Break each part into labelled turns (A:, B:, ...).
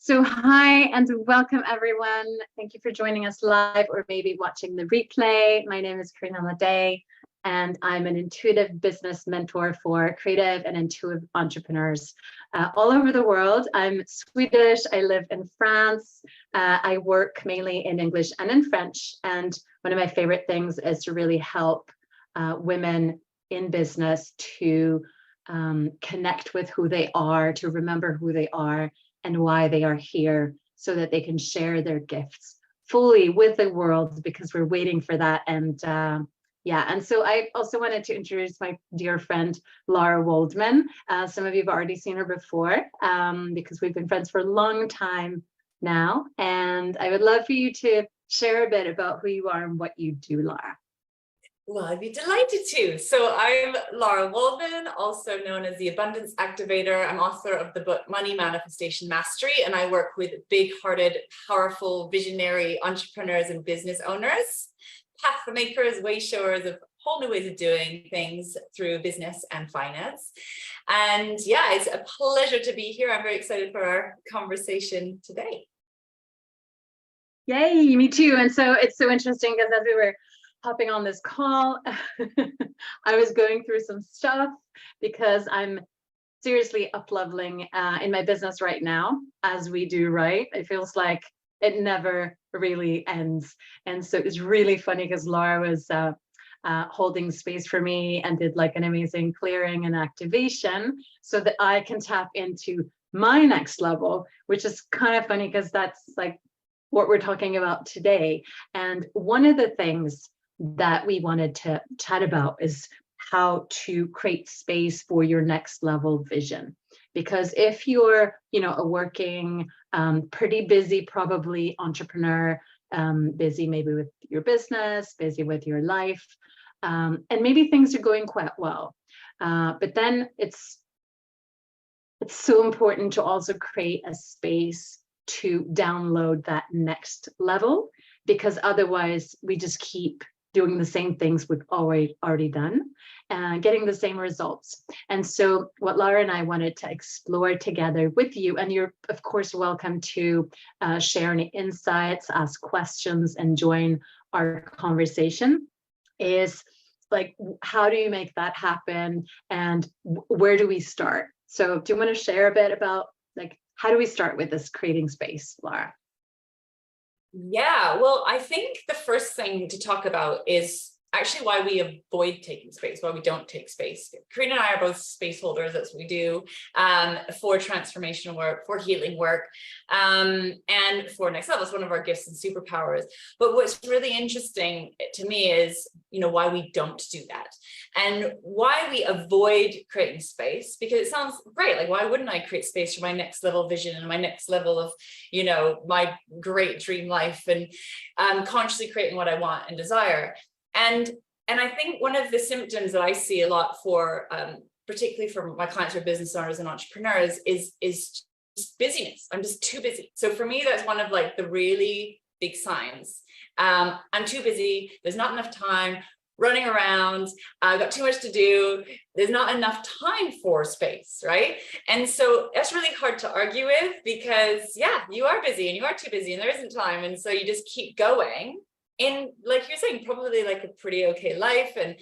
A: So hi and welcome everyone. Thank you for joining us live or maybe watching the replay. My name is Karina Lade and I'm an intuitive business mentor for creative and intuitive entrepreneurs all over the world. I'm Swedish, I live in France. I work mainly in English and in French. And one of my favorite things is to really help women in business to connect with who they are, to remember who they are, and why they are here so that they can share their gifts fully with the world, because we're waiting for that. And and so I also wanted to introduce my dear friend, Lara Waldman. Some of you have already seen her before because we've been friends for a long time now. And I would love for you to share a bit about who you are and what you do, Lara.
B: Well, I'd be delighted to. So I'm Lara Waldman, also known as the Abundance Activator. I'm author of the book Money Manifestation Mastery, and I work with big-hearted, powerful, visionary entrepreneurs and business owners, path makers, way showers of whole new ways of doing things through business and finance. And yeah, it's a pleasure to be here. I'm very excited for our conversation today.
A: Yay, me too. And so it's so interesting because as we were hopping on this call, I was going through some stuff because I'm seriously up-leveling in my business right now, as we do, right? It feels like it never really ends. And so it's really funny because Lara was holding space for me and did like an amazing clearing and activation so that I can tap into my next level, which is kind of funny because that's like what we're talking about today. And one of the things that we wanted to chat about is how to create space for your next level vision. Because if you're, a working, pretty busy, probably entrepreneur, busy maybe with your business, busy with your life, and maybe things are going quite well, but then it's so important to also create a space to download that next level, because otherwise we just keep doing the same things we've already done, getting the same results. And so what Lara and I wanted to explore together with you, and you're of course welcome to share any insights, ask questions, and join our conversation, is like, how do you make that happen and where do we start? So do you want to share a bit about like, how do we start with this creating space, Lara?
B: Yeah, well, I think the first thing to talk about is actually why we avoid taking space, why we don't take space. Karina and I are both space holders. That's what we do for transformational work, for healing work, and for next level. It's one of our gifts and superpowers. But what's really interesting to me is, why we don't do that and why we avoid creating space, because it sounds great. Like, why wouldn't I create space for my next level vision and my next level of, my great dream life and consciously creating what I want and desire? And I think one of the symptoms that I see a lot for, particularly for my clients who are business owners and entrepreneurs, is just busyness. I'm just too busy. So for me, that's one of like the really big signs. I'm too busy. There's not enough time running around. I've got too much to do. There's not enough time for space, right? And so that's really hard to argue with, because yeah, you are busy and you are too busy and there isn't time. And so you just keep going in, like you're saying, probably like a pretty okay life, and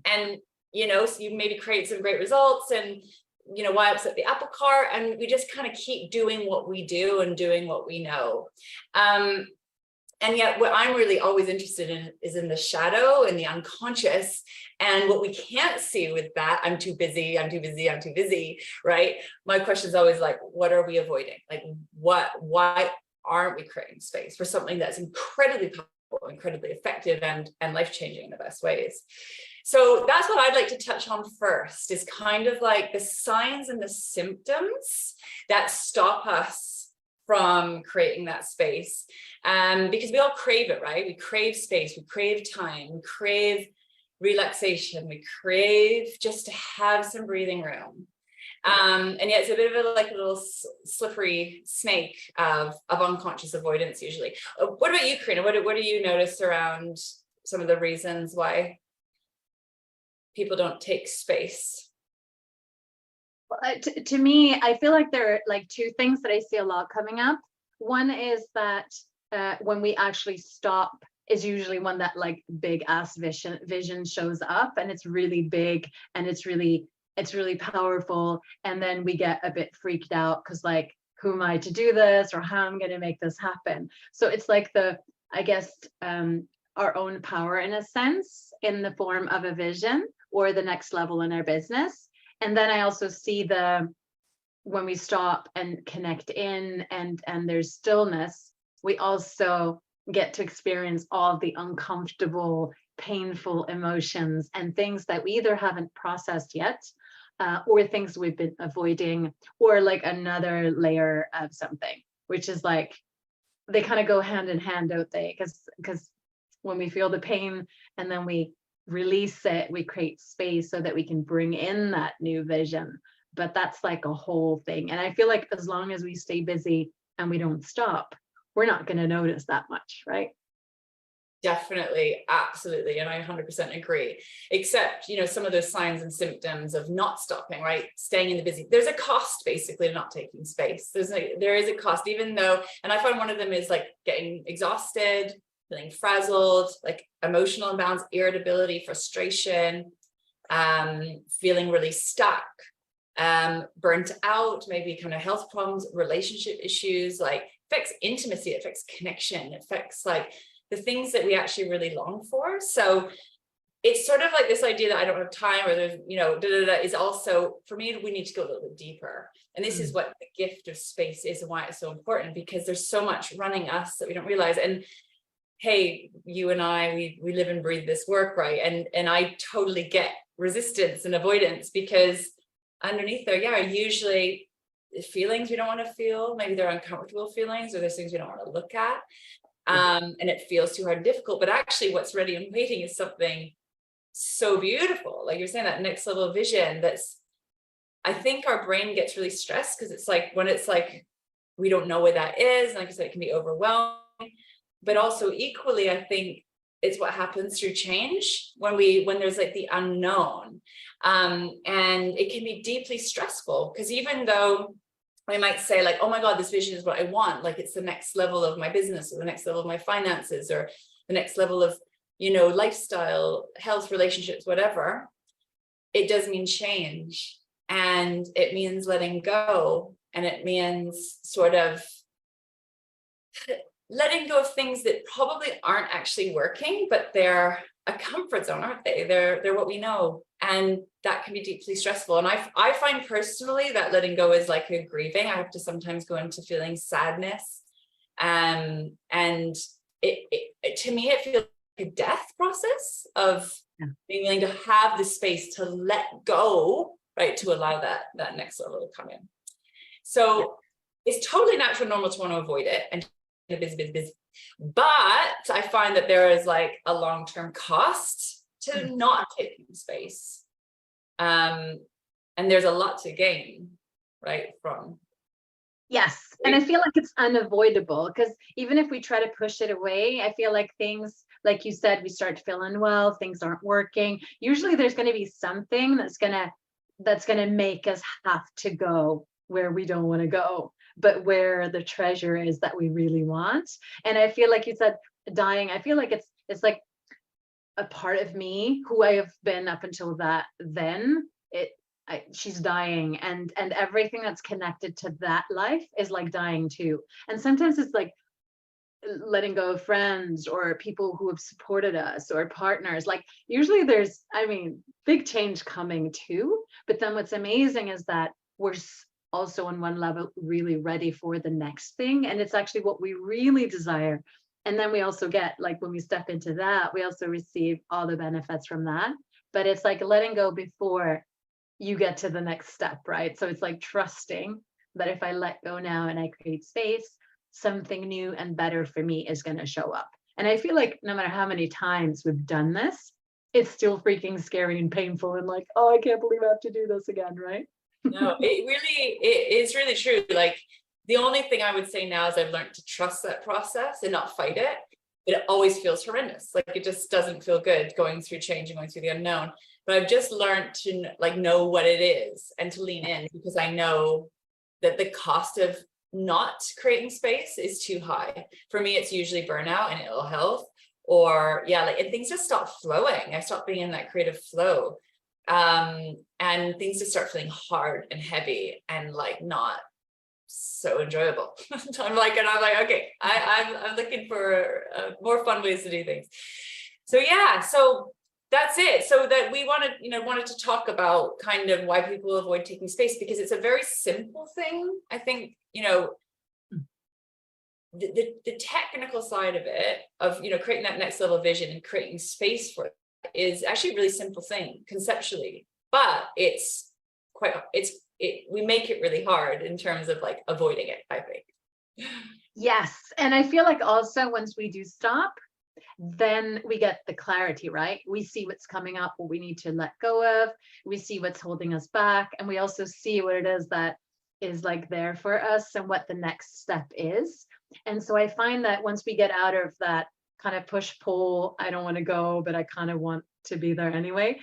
B: so you maybe create some great results, and why upset the apple cart? And we just kind of keep doing what we do and doing what we know. And yet what I'm really always interested in is in the shadow and the unconscious, and what we can't see with that. I'm too busy, right? My question is always like, what are we avoiding? Like, why aren't we creating space for something that's incredibly powerful, incredibly effective, and life-changing in the best ways? So that's what I'd like to touch on first, is kind of like the signs and the symptoms that stop us from creating that space, because we all crave it, right? We crave space, we crave time, we crave relaxation, we crave just to have some breathing room. And yet it's a bit of a little slippery snake of unconscious avoidance usually. What about you, Karina? What do you notice around some of the reasons why people don't take space?
A: Well, to me, I feel like there are like two things that I see a lot coming up. One is that when we actually stop is usually when that like big ass vision shows up, and it's really big and it's really powerful, and then we get a bit freaked out because like, who am I to do this, or how I'm going to make this happen? So it's like I guess our own power in a sense, in the form of a vision or the next level in our business. And then I also see when we stop and connect in and there's stillness, we also get to experience all of the uncomfortable, painful emotions and things that we either haven't processed yet, or things we've been avoiding, or like another layer of something, which is like, they kind of go hand in hand, don't they? Because when we feel the pain and then we release it, we create space so that we can bring in that new vision. But that's like a whole thing. And I feel like as long as we stay busy and we don't stop, we're not going to notice that much, right?
B: Definitely, absolutely. And I 100% agree, except, some of those signs and symptoms of not stopping, right? Staying in the busy. There's a cost basically of not taking space. There is a cost, even though, and I find one of them is like getting exhausted, feeling frazzled, like emotional imbalance, irritability, frustration, feeling really stuck, burnt out, maybe kind of health problems, relationship issues, like affects intimacy, it affects connection, it affects like the things that we actually really long for. So it's sort of like this idea that I don't have time, or there's, is also, for me, we need to go a little bit deeper. And this is what the gift of space is and why it's so important, because there's so much running us that we don't realize. And hey, you and I, we live and breathe this work, right? And I totally get resistance and avoidance, because underneath there, are usually feelings we don't want to feel. Maybe they're uncomfortable feelings, or there's things we don't want to look at. And it feels too hard and difficult, but actually what's ready and waiting is something so beautiful. Like you're saying, that next level of vision, I think our brain gets really stressed because it's like, when it's like, we don't know what that is. And like I said, it can be overwhelming, but also equally, I think it's what happens through change when there's like the unknown. And it can be deeply stressful, because even though we might say like, oh my God, this vision is what I want. Like it's the next level of my business, or the next level of my finances, or the next level of, lifestyle, health, relationships, whatever. It does mean change, and it means letting go. And it means sort of letting go of things that probably aren't actually working, but they're a comfort zone, aren't they? They're what we know. And that can be deeply stressful. And I find personally that letting go is like a grieving. I have to sometimes go into feeling sadness. And it to me, it feels like a death process of being willing to have the space to let go, right? To allow that next level to come in. So it's totally natural and normal to want to avoid it and busy. But I find that there is like a long-term cost to not taking space. And there's a lot to gain, right? From.
A: Yes. And I feel like it's unavoidable, because even if we try to push it away, I feel like things, like you said, we start to feel unwell, things aren't working. Usually there's going to be something that's going to make us have to go where we don't want to go, but where the treasure is that we really want. And I feel like you said dying, I feel like it's like a part of me who I have been up until then. She's dying, and everything that's connected to that life is like dying too. And sometimes it's like letting go of friends or people who have supported us, or partners. Like usually there's, big change coming too. But then what's amazing is that we're also on one level really ready for the next thing, and it's actually what we really desire. And then we also get, like, when we step into that, we also receive all the benefits from that. But it's like letting go before you get to the next step, right? So it's like trusting that if I let go now and I create space, something new and better for me is going to show up. And I feel like no matter how many times we've done this, it's still freaking scary and painful, and like, oh, I can't believe I have to do this again, right?
B: No, it is really true. Like the only thing I would say now is I've learned to trust that process and not fight it. It always feels horrendous. Like it just doesn't feel good going through change and going through the unknown. but I've just learned to like know what it is and to lean in, because I know that the cost of not creating space is too high. For me, it's usually burnout and ill health, or like, and things just stop flowing. I stop being in that creative flow. And things just start feeling hard and heavy and like not so enjoyable. I'm like, okay, I'm looking for more fun ways to do things. So so that's it. So that we wanted to talk about kind of why people avoid taking space, because it's a very simple thing. I think, the technical side of it, of, creating that next level vision and creating space for it, is actually a really simple thing conceptually, but we make it really hard in terms of like avoiding it, I think.
A: Yes. And I feel like also once we do stop, then we get the clarity, right? We see what's coming up, what we need to let go of. We see what's holding us back. And we also see what it is that is like there for us and what the next step is. And so I find that once we get out of that kind of push pull, I don't want to go, but I kind of want to be there anyway.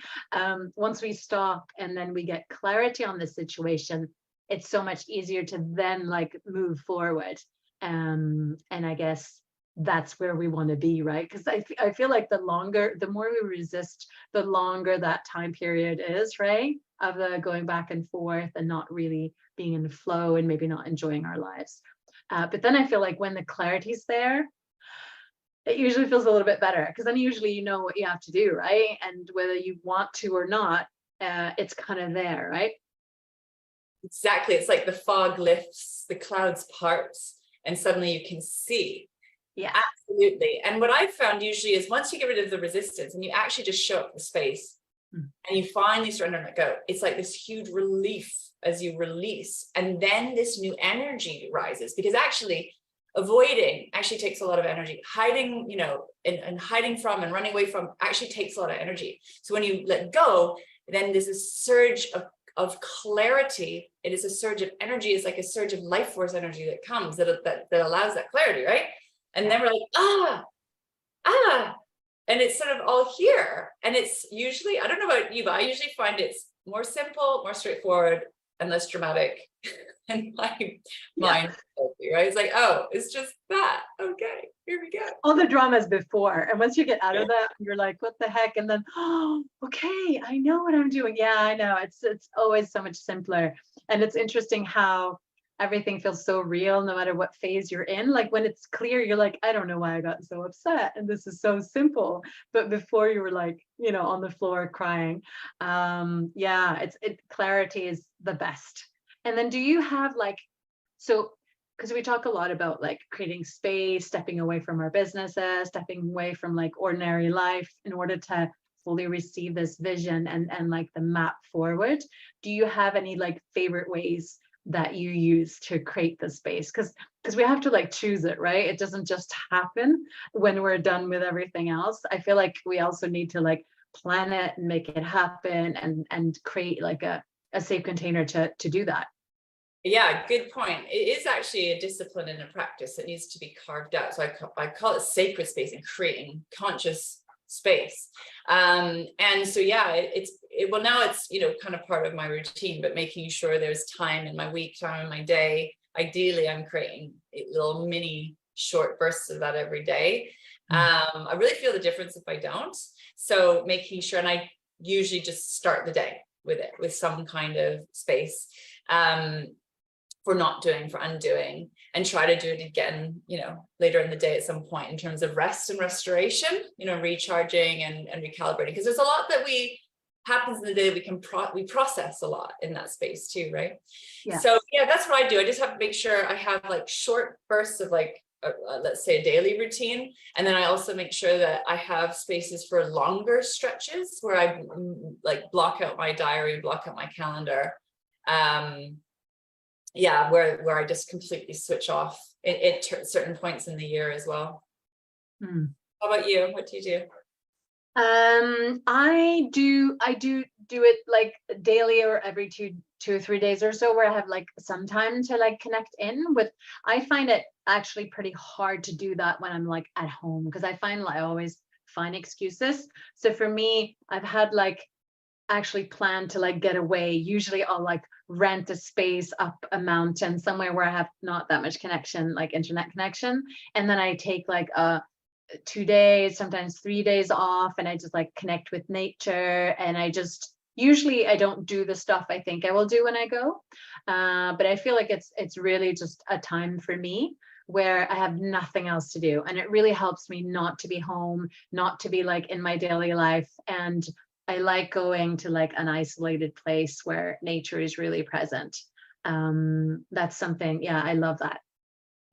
A: Once we stop and then we get clarity on the situation, it's so much easier to then like move forward. And I guess that's where we want to be, right? Because I feel like the more we resist, the longer that time period is, right? Of the going back and forth and not really being in the flow and maybe not enjoying our lives. But then I feel like when the clarity's there, it usually feels a little bit better, because then usually you know what you have to do, right? And whether you want to or not, it's kind of there, right?
B: Exactly. It's like the fog lifts, the clouds parts, and suddenly you can see.
A: Yeah,
B: absolutely. And what I've found usually is once you get rid of the resistance and you actually just show up the space and you finally surrender and let go, it's like this huge relief as you release. And then this new energy rises, because actually avoiding actually takes a lot of energy. Hiding, and hiding from and running away from actually takes a lot of energy. So when you let go, then there's a surge of clarity. It is a surge of energy. It's like a surge of life force energy that comes that allows that clarity, right? And then we're like, and it's sort of all here. And it's usually, I don't know about you, but I usually find it's more simple, more straightforward, and less dramatic. And my mind, right? It's like, oh, it's just that. Okay, here we go.
A: All the dramas before. And once you get out of that, you're like, what the heck? And then, oh, okay, I know what I'm doing. Yeah, I know. It's always so much simpler. And it's interesting how everything feels so real no matter what phase you're in. Like when it's clear, you're like, I don't know why I got so upset, and this is so simple. But before you were like, on the floor crying. Clarity is the best. And then do you have like, so because we talk a lot about like creating space, stepping away from our businesses, stepping away from like ordinary life in order to fully receive this vision and like the map forward. Do you have any like favorite ways that you use to create the space? Because we have to like choose it, right? It doesn't just happen when we're done with everything else. I feel like we also need to like plan it and make it happen and create like a safe container to do that.
B: Yeah, good point. It is actually a discipline and a practice that needs to be carved out. So I call it sacred space and creating conscious space. And so, now it's, kind of part of my routine, but making sure there's time in my week, time in my day. Ideally, I'm creating little mini short bursts of that every day. I really feel the difference if I don't. So making sure, and I usually just start the day with some kind of space. For not doing, for undoing, and try to do it again, later in the day at some point in terms of rest and restoration, recharging and recalibrating. Because there's a lot that happens in the day that we process a lot in that space too, right? Yeah. So that's what I do. I just have to make sure I have like short bursts of like, let's say a daily routine. And then I also make sure that I have spaces for longer stretches where I like block out my diary, block out my calendar. Where I just completely switch off at certain points in the year as well. How about you? What do you do?
A: I do it like daily or every two or 3 days or so, where I have like some time to like connect in with. I find it actually pretty hard to do that when I'm like at home, because I find like I always find excuses. So for me, I've had like actually plan to like get away. Usually I'll like rent a space up a mountain somewhere where I have not that much connection, like internet connection. And then I take like 2 days, sometimes 3 days off, and I just like connect with nature. And I just usually I don't do the stuff I think I will do when I go. But I feel like it's really just a time for me where I have nothing else to do. And it really helps me not to be home, not to be like in my daily life. And I like going to like an isolated place where nature is really present. That's something, yeah, I love that.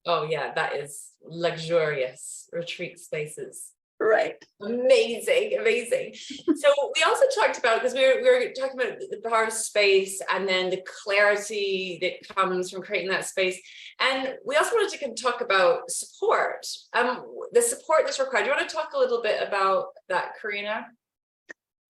B: Oh yeah, that is luxurious retreat spaces.
A: Right.
B: Amazing, amazing. So we also talked about, because we were talking about the power of space and then the clarity that comes from creating that space. And we also wanted to talk about support. The support that's required. Do you want to talk a little bit about that, Karina?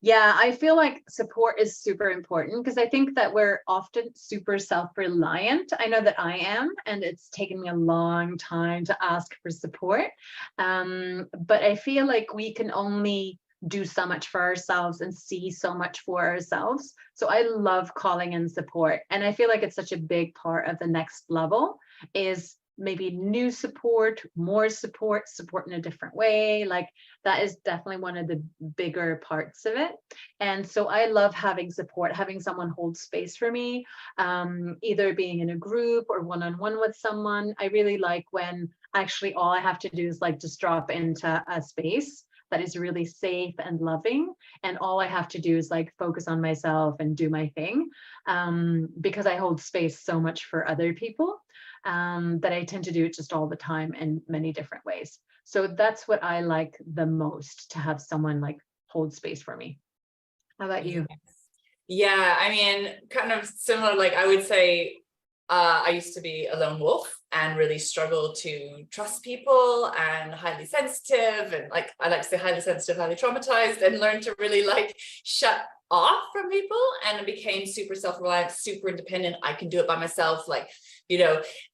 A: Yeah, I feel like support is super important because I think that we're often super self-reliant. I know that I am, and it's taken me a long time to ask for support. But I feel like we can only do so much for ourselves and see so much for ourselves. So I love calling in support. And I feel like it's such a big part of the next level is maybe new support, more support, support in a different way. Like that is definitely one of the bigger parts of it. And so I love having support, having someone hold space for me, either being in a group or one-on-one with someone. I really like when actually all I have to do is like just drop into a space that is really safe and loving. And all I have to do is like focus on myself and do my thing, because I hold space so much for other people, that I tend to do it just all the time in many different ways. So that's what I like the most, to have someone like hold space for me. How about you?
B: Yes. Yeah, I mean, kind of similar. Like I would say, I used to be a lone wolf and really struggle to trust people, and highly sensitive, and like I like to say highly sensitive, highly traumatized, and learned to really like shut off from people, and it became super self-reliant, super independent. I can do it by myself, like,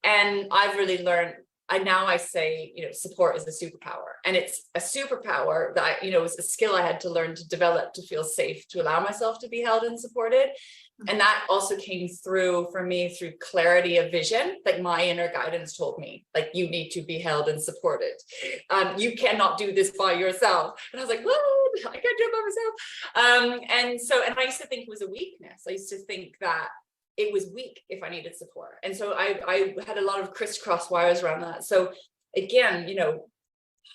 B: and I've really learned. I say, support is a superpower, and it's a superpower that was a skill I had to learn to develop to feel safe, to allow myself to be held and supported. And that also came through for me through clarity of vision. Like my inner guidance told me, like, you need to be held and supported. You cannot do this by yourself. And I was like, what? I can't do it by myself. And I used to think it was a weakness. I used to think that it was weak if I needed support. And so I had a lot of crisscross wires around that. So again,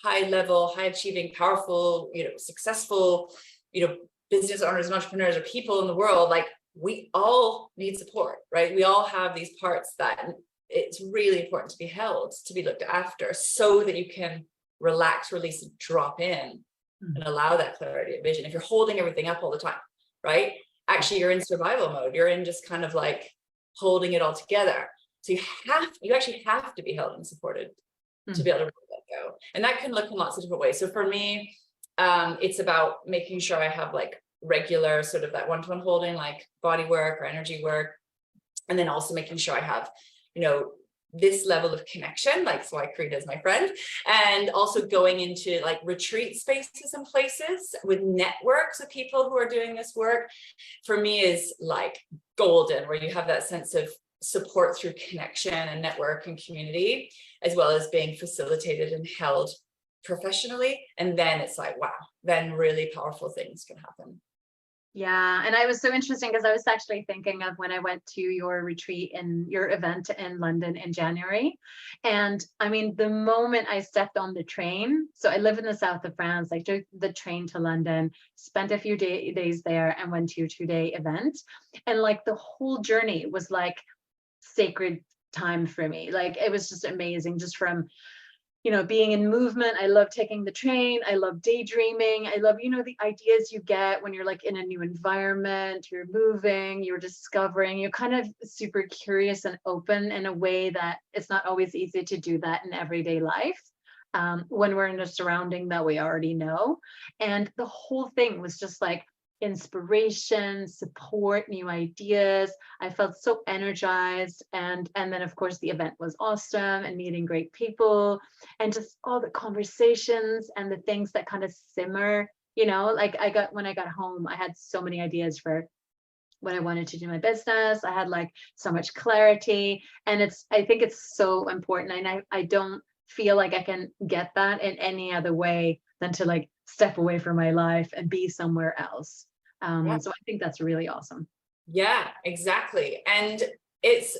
B: high level, high achieving, powerful, successful, business owners and entrepreneurs or people in the world, like, we all need support, right? We all have these parts that it's really important to be held, to be looked after, so that you can relax, release, and drop in and allow that clarity of vision. If you're holding everything up all the time, right? Actually, you're in survival mode. You're in just kind of like holding it all together. So you actually have to be held and supported to be able to let go. And that can look in lots of different ways. So for me, it's about making sure I have like regular sort of that one-to-one holding, like body work or energy work, and then also making sure I have this level of connection, like, so I create as my friend, and also going into like retreat spaces and places with networks of people who are doing this work, for me is like golden, where you have that sense of support through connection and network and community, as well as being facilitated and held professionally. And then it's like, wow, then really powerful things can happen.
A: Yeah, and I was so interesting because I was actually thinking of when I went to your retreat and your event in London in January. And I mean, the moment I stepped on the train, so I live in the south of France, I took the train to London, spent a few days there, and went to your 2-day event. And like the whole journey was like sacred time for me. Like it was just amazing, just from being in movement. I love taking the train. I love daydreaming. I love, the ideas you get when you're like in a new environment, you're moving, you're discovering, you're kind of super curious and open in a way that it's not always easy to do that in everyday life, when we're in a surrounding that we already know. And the whole thing was just like inspiration, support, new ideas. I felt so energized, and then of course the event was awesome, and meeting great people, and just all the conversations and the things that kind of simmer like when I got home, I had so many ideas for what I wanted to do in my business. I had like so much clarity, and I think it's so important. And I don't feel like I can get that in any other way than to like step away from my life and be somewhere else.
B: Yeah.
A: So I think that's really awesome.
B: Yeah, exactly. And it's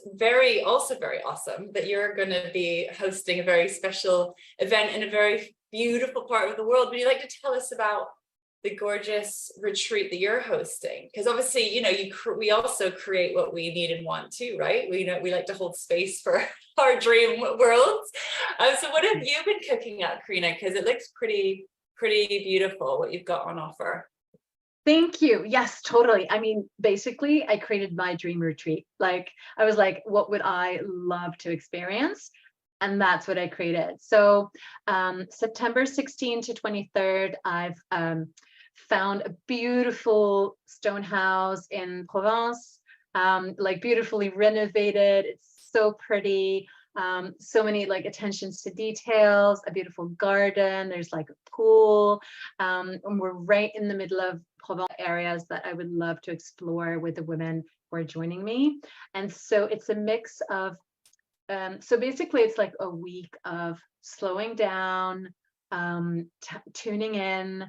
B: also very awesome that you're going to be hosting a very special event in a very beautiful part of the world. Would you like to tell us about the gorgeous retreat that you're hosting? Because obviously, we also create what we need and want too, right? We like to hold space for our dream worlds. So what have you been cooking up, Karina? Because it looks pretty beautiful what you've got on offer.
A: Thank you. Yes, totally. I mean, basically, I created my dream retreat. Like, I was like, what would I love to experience? And that's what I created. So, September 16 to 23rd, I've found a beautiful stone house in Provence, like beautifully renovated. It's so pretty. So many like attentions to details, a beautiful garden, there's like a pool, and we're right in the middle of Provence areas that I would love to explore with the women who are joining me. And so it's a mix of, so basically it's like a week of slowing down, tuning in,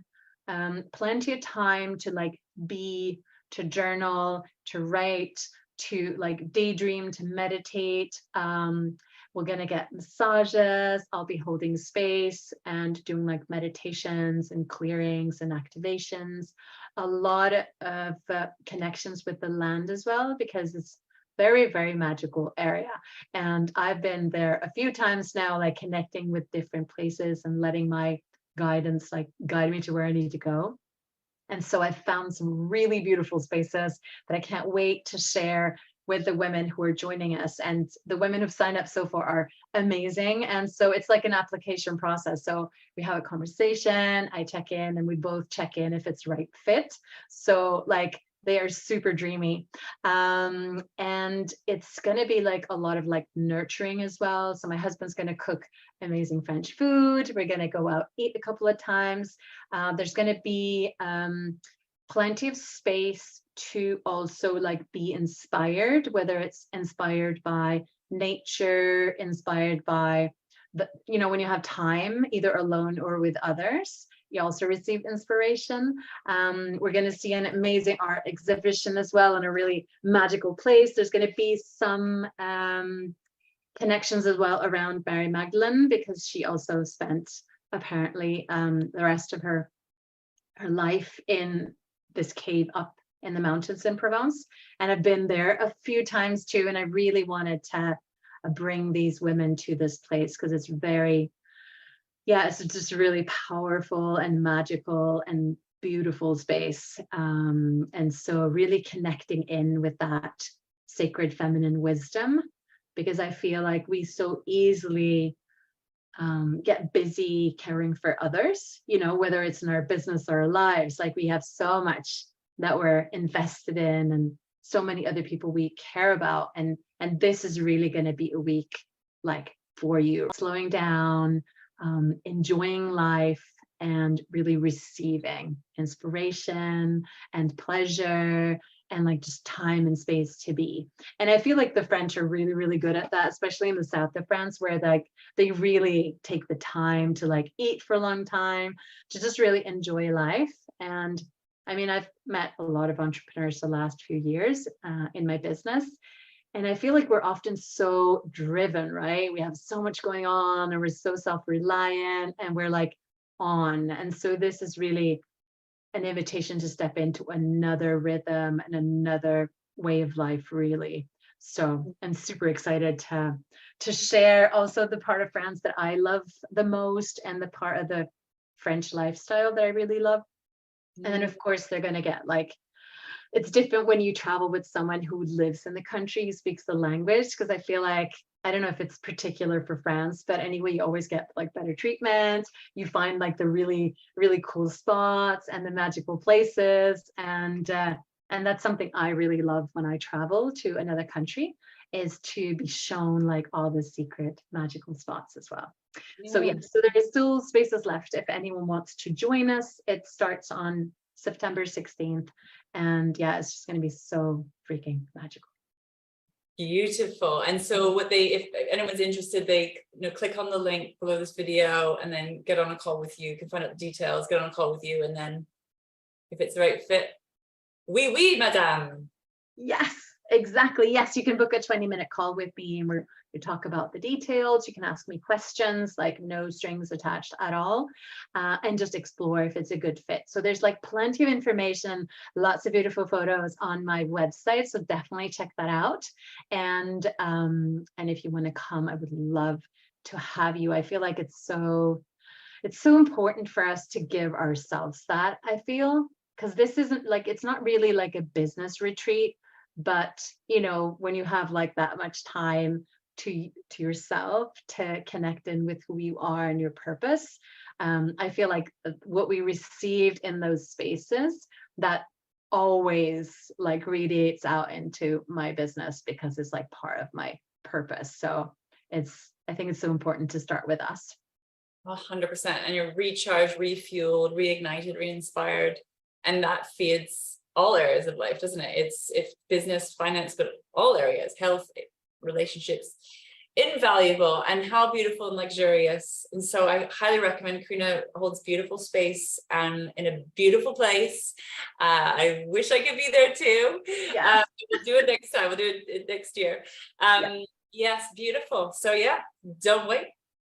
A: plenty of time to like be, to journal, to write, to like daydream, to meditate. We're going to get massages. I'll be holding space and doing like meditations and clearings and activations. A lot of connections with the land as well, because it's very, very magical area. And I've been there a few times now, like connecting with different places and letting my guidance like guide me to where I need to go. And so I found some really beautiful spaces that I can't wait to share with the women who are joining us. And the women who've signed up so far are amazing. And so it's like an application process. So we have a conversation, I check in, and we both check in if it's right fit. So like they are super dreamy. And it's going to be like a lot of like nurturing as well. So my husband's going to cook amazing French food. We're going to go out, eat a couple of times. There's going to be plenty of space to also like be inspired, whether it's inspired by nature, inspired by when you have time, either alone or with others, you also receive inspiration. We're going to see an amazing art exhibition as well in a really magical place. There's going to be some connections as well around Mary Magdalene, because she also spent apparently the rest of her life in this cave up in the mountains in Provence. And I've been there a few times too, and I really wanted to bring these women to this place because it's it's just really powerful and magical and beautiful space. And so really connecting in with that sacred feminine wisdom, because I feel like we so easily get busy caring for others, whether it's in our business or our lives. Like we have so much that we're invested in and so many other people we care about. And this is really going to be a week like for you, slowing down, enjoying life, and really receiving inspiration and pleasure and like just time and space to be. And I feel like the French are really, really good at that, especially in the south of France, where like they really take the time to like eat for a long time, to just really enjoy life. And I mean, I've met a lot of entrepreneurs the last few years in my business. And I feel like we're often so driven, right? We have so much going on and we're so self-reliant and we're like on. And so this is really an invitation to step into another rhythm and another way of life, really. So I'm super excited to share also the part of France that I love the most and the part of the French lifestyle that I really love. And then of course they're going to get like, it's different when you travel with someone who lives in the country, who speaks the language, because I feel like, I don't know if it's particular for France, but anyway, you always get like better treatment. You find like the really, really cool spots and the magical places. And that's something I really love when I travel to another country, is to be shown like all the secret magical spots as well. So yeah, so there is still spaces left if anyone wants to join us. It starts on September 16th. And yeah, it's just going to be so freaking magical.
B: Beautiful. And so what they, if anyone's interested, they click on the link below this video and then get on a call with you. You can find out the details, get on a call with you, and then if it's the right fit, oui, madame.
A: Yes, exactly. Yes, you can book a 20-minute call with me and we talk about the details. You can ask me questions, like no strings attached at all, and just explore if it's a good fit. So there's like plenty of information, lots of beautiful photos on my website. So definitely check that out. And if you want to come, I would love to have you. I feel like it's so important for us to give ourselves that, I feel, because this isn't like, it's not really like a business retreat, but when you have like that much time to yourself to connect in with who you are and your purpose, I feel like what we received in those spaces, that always like radiates out into my business because it's like part of my purpose. So I think it's so important to start with us.
B: 100%. And you're recharged, refueled, reignited, re-inspired. And that feeds all areas of life, doesn't it? It's business, finance, but all areas, health, relationships, invaluable. And how beautiful and luxurious. And so I highly recommend. Karina holds beautiful space and in a beautiful place. I wish I could be there too.
A: Yeah.
B: We'll do it next time. We'll do it next year.
A: Yeah.
B: Yes, beautiful. So yeah, don't wait.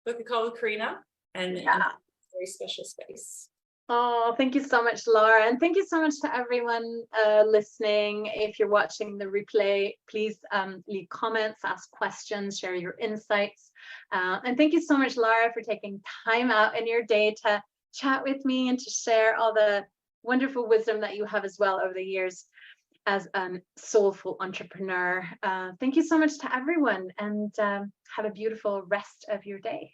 B: Book a call with Karina and very special space.
A: Oh, thank you so much, Lara. And thank you so much to everyone listening. If you're watching the replay, please leave comments, ask questions, share your insights. And thank you so much, Lara, for taking time out in your day to chat with me and to share all the wonderful wisdom that you have as well over the years as a soulful entrepreneur. Thank you so much to everyone, and have a beautiful rest of your day.